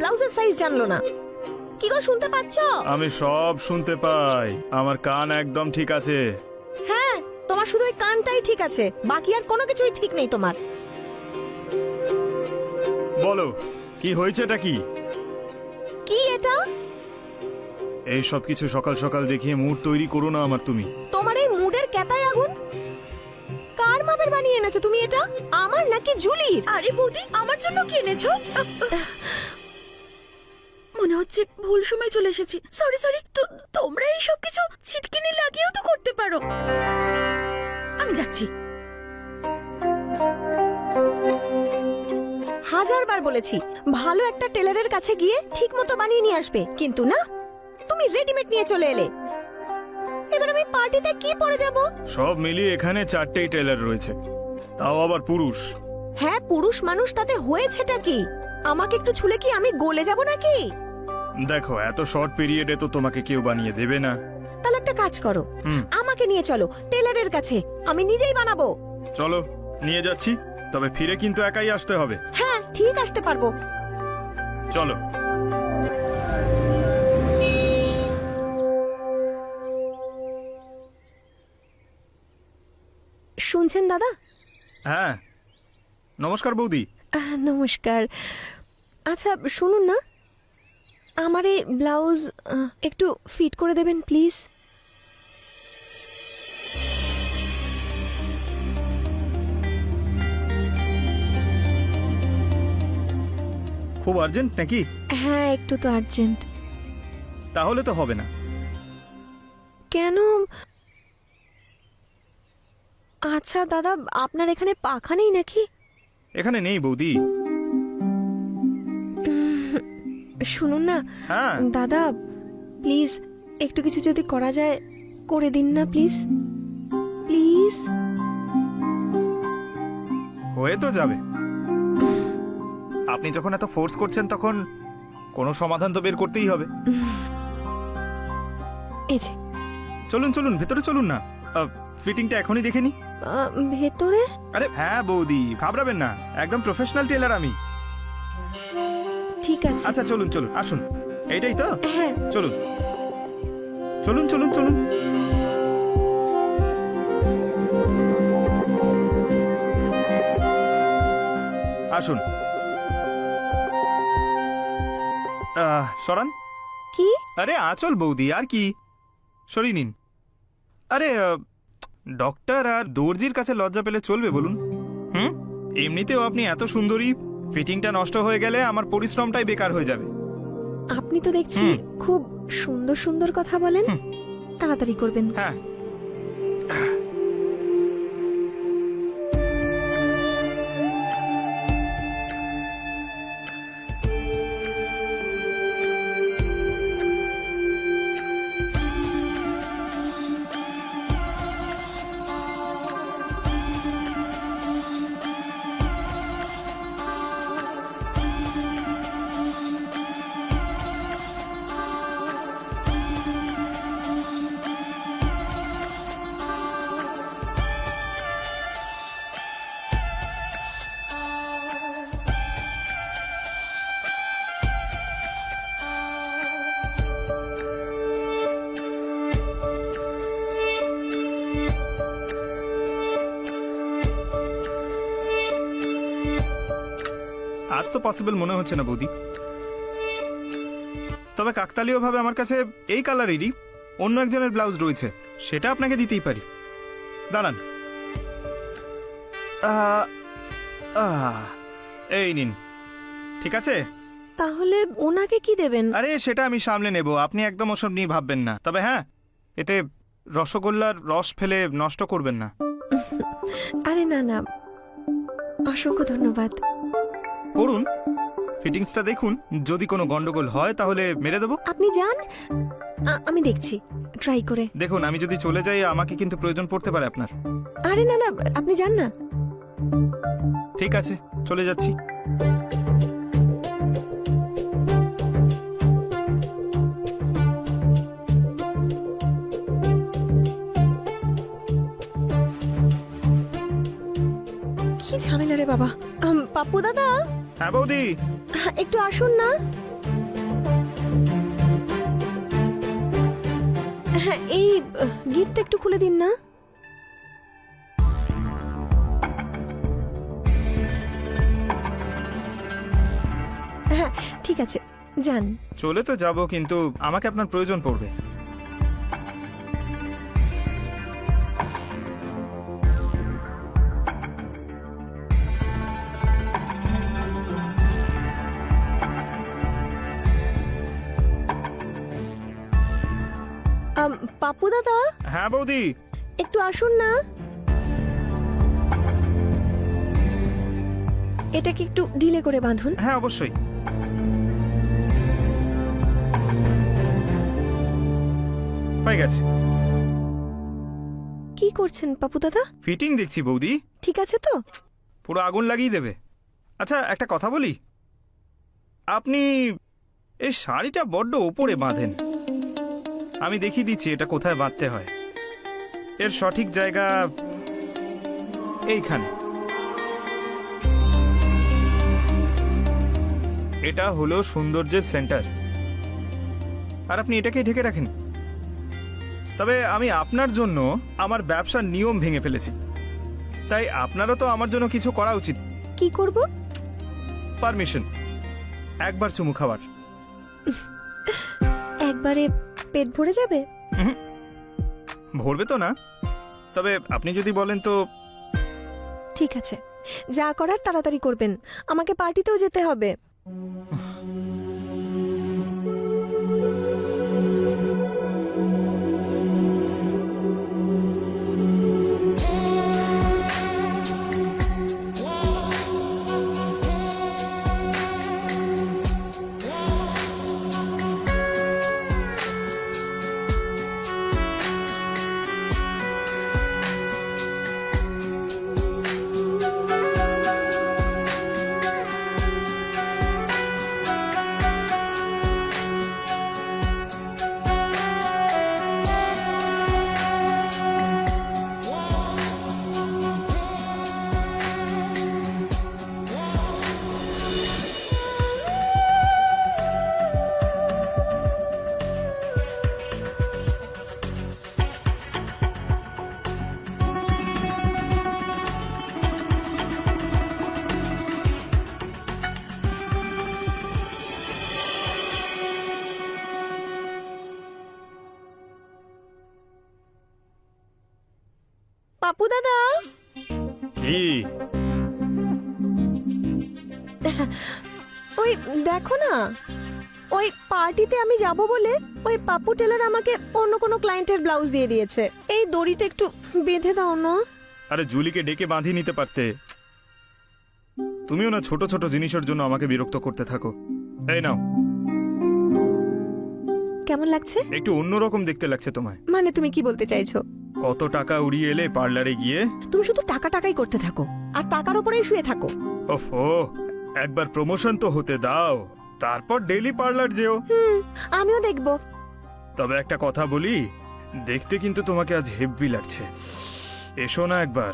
ব্লাউজের সাইজ জানলো না। কি গো, শুনতে পাচ্ছ? আমি সব শুনতে পাই, আমার কান একদম ঠিক আছে। হ্যাঁ, তোমার শুধু ওই কানটাই ঠিক আছে, বাকি আর কোনো কিছুই ঠিক নেই তোমার। বলো কি হয়েছে, এটা কি? কি এটা? এই সব কিছু সকাল সকাল দেখিয়ে মুড তৈরি করো না আমার তুমি। তোমার এই মুডের কেতায় আগুন। কার মাপের বানিয়ে এনেছো তুমি এটা? আমার নাকি জুলির? আরে বৌদি, আমার জন্য কি এনেছো? মনে হচ্ছে ভুল সময় চলে এসেছি। Sorry sorry. তোমরা এই সব কিছু ছিটকিনি লাগিয়েও তো করতে পারো। আমি যাচ্ছি। হাজারবার বলেছি ভালো একটা টেলারের কাছে গিয়ে ঠিক মতো বানিয়ে নিয়ে আসবে, কিন্তু না, তুমি রেডিমেড নিয়ে চলে এলে। এবার আমি পার্টিতে কি পরে যাব? সব মিলিয়ে এখানে 4টেই টেলার রয়েছে, তাও আবার পুরুষ। হ্যাঁ, পুরুষ মানুষ, তাতে হয়েছেটা কি? আমাকে একটু ছুলে কি আমি গলে যাব নাকি? দেখো, এত শর্ট পিরিয়ডে তো তোমাকে কেউ বানিয়ে দেবে না। তাহলে একটা কাজ করো, আমাকে নিয়ে চলো টেলারের কাছে, আমি নিজেই বানাবো। চলো, নিয়ে যাচ্ছি, তবে ফিরে কিন্তু একাই আসতে হবে। হ্যাঁ, ঠিক, আসতে পারবো। চলো। শুনছেন দাদা? হ্যাঁ, নমস্কার বৌদি। নমস্কার। আচ্ছা শুনুন না, আমার এই ব্লাউজ একটু ফিট করে দেবেন প্লিজ। খুব আর্জেন্ট নাকি? হ্যাঁ, একটু তো আর্জেন্ট। তাহলে তো হবে না। কেন? আচ্ছা দাদা, আপনার এখানে পাখা নেই নাকি? এখানে নেই বৌদি। শুনুন না হ্যাঁ, দাদা, প্লিজ একটু কিছু যদি করা যায় করে দিন না, প্লিজ প্লিজ। হয়ে তো যাবে। আপনি যখন এত ফোর্স করছেন তখন কোনো সমাধান তো বের করতেই হবে। এই যে, চলুন চলুন, ভেতরে চলুন না। ফিটিংটা এখনই দেখে নি। ভেতরে? আরে হ্যাঁ বৌদি, ঘাবড়াবেন না, একদম প্রফেশনাল টেলার আমি। ঠিক আছে। আচ্ছা চলুন চলুন, আসুন। এইটাই তো? হ্যাঁ। চলুন চলুন চলুন চলুন। আসুন। সরান। কি? আরে আঁচল বৌদি, আর কি, সরিয়ে নিন। আরে ডক্টর আর দর্জির কাছে লজ্জা পেলে চলবে বলুন? এমনিতেও আপনি এত সুন্দরী, ফিটিংটা নষ্ট হয়ে গেলে আমার পরিশ্রমটাই বেকার হয়ে যাবে। আপনি তো দেখছি খুব সুন্দর সুন্দর কথা বলেন। তাড়াতাড়ি করবেন। হ্যাঁ। আজ তো পসিবল মনে হচ্ছে না বৌদি, তবে কাকতালীয় ভাবে আমার কাছে এই কালারেরই অন্য একজনের ব্লাউজ রয়েছে, সেটা আপনাকে দিতেই পারি। দাঁড়ান। এই নিন, ঠিক আছে? তাহলে ওনাকে কি দেবেন? আরে সেটা আমি সামলে নেব, আপনি একদম ওসব নিয়ে ভাববেন না। তবে হ্যাঁ, এতে রসগোল্লার রস ফেলে নষ্ট করবেন না। আরে না না, অসংখ্য ধন্যবাদ। করুন, ফিটিংসটা দেখুন, যদি কোনো গন্ডগোল হয় তাহলে মেরে দেবো। আপনি যান, আমি দেখছি ট্রাই করে। দেখুন, আমি যদি চলে যাই আমাকে কিন্তু প্রয়োজন পড়তে পারে আপনার। আরে না না, আপনি যান না। ঠিক আছে, চলে যাচ্ছি। কি ঝামেলা রে বাবা। পাপ্পু দাদা, হ্যাঁ বৌদি। একটু আসুন না। হ্যাঁ, এই গিটটা একটু খুলে দিন না। হ্যাঁ ঠিক আছে, যান। চলে তো যাব, কিন্তু আমাকে আপনার প্রয়োজন পড়বে। পাপু দাদা, হ্যাঁ বৌদি। একটু আসুন না। এটাকে একটু ঢিলে করে বাঁধুন। হ্যাঁ অবশ্যই। হয়ে গেছে। কি করছেন পাপু দাদা? ফিটিং দেখছি বৌদি। ঠিক আছে তো? পুরো আগুন লাগিয়ে দেবে। আচ্ছা একটা কথা বলি, আপনি এই শাড়িটা বড্ড ওপরে বাঁধেন। আমি দেখিয়ে দিচ্ছি এটা কোথায় বাঁধতে হয়। এর সঠিক জায়গা এইখানে। এটা হলো সৌন্দর্যের সেন্টার, আর আপনি এটাকে ঢেকে রাখেন। তবে আমি আপনার জন্য আমার ব্যবসার নিয়ম ভেঙে ফেলেছি, তাই আপনারও তো আমার জন্য কিছু করা উচিত। কি করব? পারমিশন, একবার চুমু খাওয়ার। একবারে পেট ভরে যাবে? ভরবে তো না, তবে আপনি যদি বলেন তো। ঠিক আছে, যা করার তাড়াতাড়ি করবেন, আমাকে পার্টিতেও যেতে হবে। পাপু দাদা, কি? ওই দেখো না, ওই পার্টিতে আমি যাব বলে ওই পাপু টেলার আমাকে অন্য কোনো ক্লায়েন্টের ব্লাউজ দিয়ে দিয়েছে। এই দড়িটা একটু বেঁধে দাও না। আরে জুলিকে ডেকে বাঁধিয়ে নিতে পারতে। তুমিও না ছোট ছোট জিনিসের জন্য আমাকে বিরক্ত করতে থাকো। এই নাও। কেমন লাগছে? একটু অন্যরকম দেখতে লাগছে তোমায়। মানে তুমি কি বলতে চাইছো? কত টাকা উড়িয়ে এলে পার্লারে গিয়ে। তুমি শুধু টাকা টাকাই করতে থাকো আর টাকার উপরেই শুয়ে থাকো। ওফো, একবার প্রমোশন তো হতে দাও, তারপর ডেইলি পার্লার যেও। আমিও দেখবো। তবে একটা কথা বলি, দেখতে কিন্তু তোমাকে আজ হেভি লাগছে। এসো না একবার।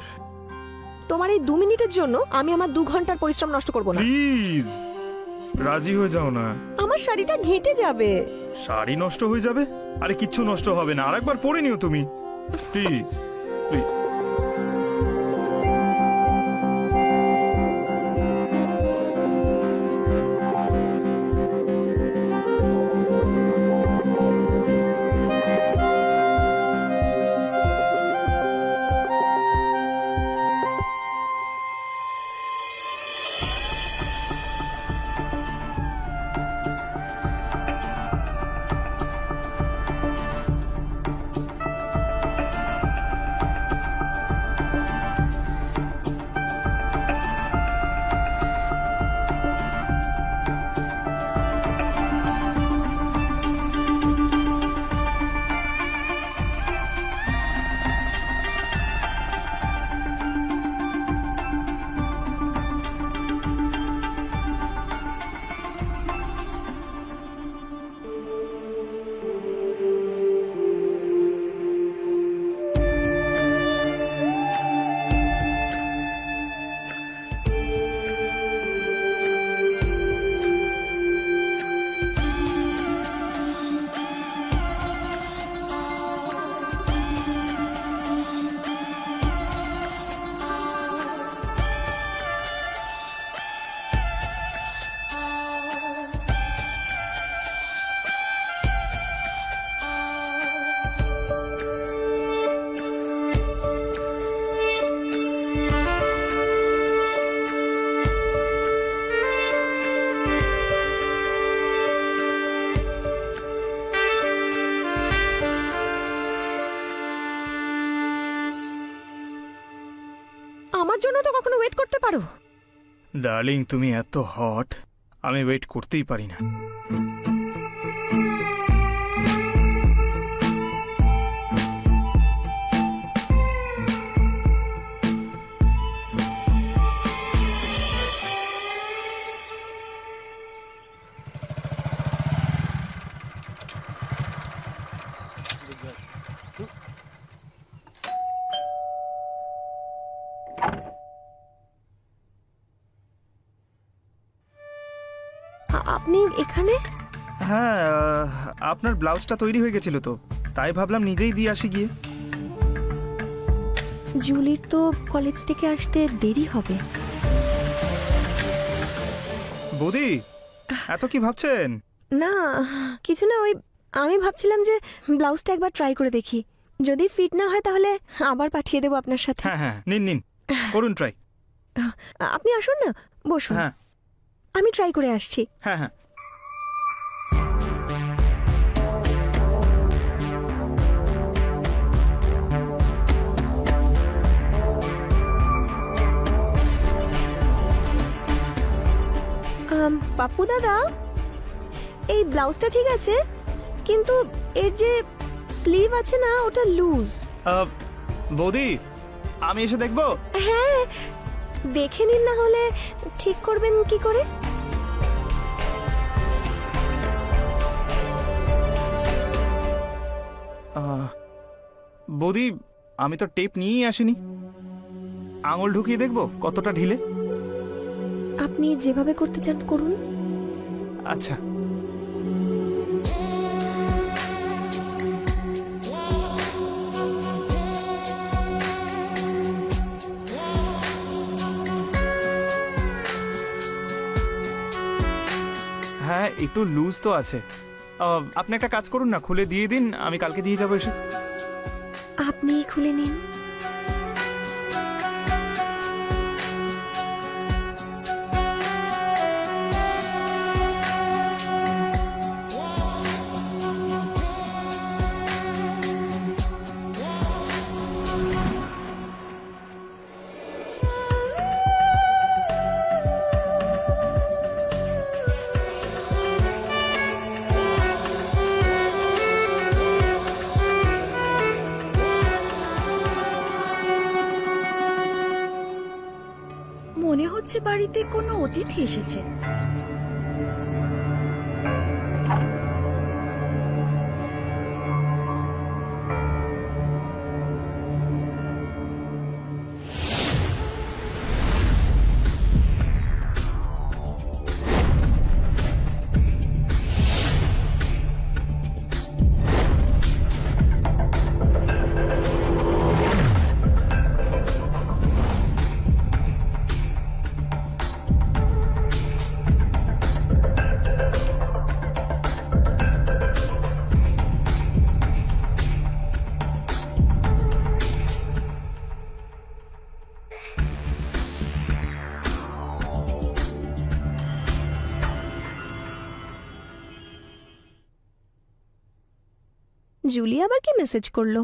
তোমার এই 2 মিনিটের জন্য আমি আমার 2 ঘন্টার পরিশ্রম নষ্ট করব না। প্লিজ রাজি হয়ে যাও না। আমার শাড়িটা ঘেঁটে যাবে। শাড়ি নষ্ট হয়ে যাবে? আরে কিচ্ছু নষ্ট হবে না, আরেকবার পরে নিও তুমি। Please please. আমার জন্য তো কখনো ওয়েট করতে পারো। ডার্লিং, তুমি এত হট, আমি ওয়েট করতেই পারি না। আপনি এখানে? হ্যাঁ, আপনার ব্লাউজটা তৈরি হয়ে গেছিল তো, তাই ভাবলাম নিজেই দিয়ে আসি গিয়ে। জুলির তো কলেজ থেকে আসতে দেরি হবে। বৌদি, এত কি ভাবছেন? না কিছু না, ওই আমি ভাবছিলাম যে ব্লাউজটা একবার ট্রাই করে দেখি, যদি ফিট না হয় তাহলে আবার পাঠিয়ে দেবো আপনার সাথে। হ্যাঁ হ্যাঁ, নিন নিন, করুন ট্রাই। আপনি আসুন না, বসুন, হ্যাঁ আমি ট্রাই করে আসছি। হ্যাঁ হ্যাঁ। পাপ্পু দাদা, এই ব্লাউজটা ঠিক আছে, কিন্তু এর যে স্লিভ আছে না, ওটা লুজ। বৌদি, আমি এসে দেখবো? হ্যাঁ দেখে নিন, না হলে ঠিক করবেন কি করে? বৌদি, আমি তো টেপ নিয়েই আসিনি, আঙুল ঢুকিয়ে দেখবো কতটা ঢিলে। আপনি যেভাবে করতে চান করুন। আচ্ছা। হ্যাঁ, একটু লুজ তো আছে। আপনি একটা কাজ করুন না, খুলে দিয়ে দিন, আমি কালকে দিয়ে যাবো এসে। আপনি খুলে নিন। মনে হচ্ছে বাড়িতে কোনো অতিথি এসেছে। জুলি আবার কি মেসেজ করলো?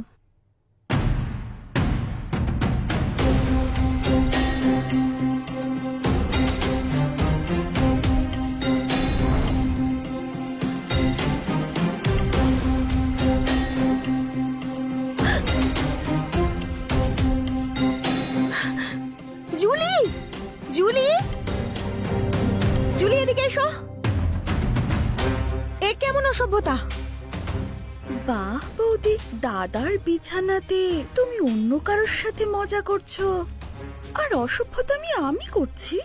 জুলি, জুলি, জুলি এদিকে এসো। এ কেমন অসভ্যতা! বাহ বৌদি, দাদার বিছানাতে তুমি অন্য কারোর সাথে মজা করছো, আর অসভ্যতামি আমি করছি।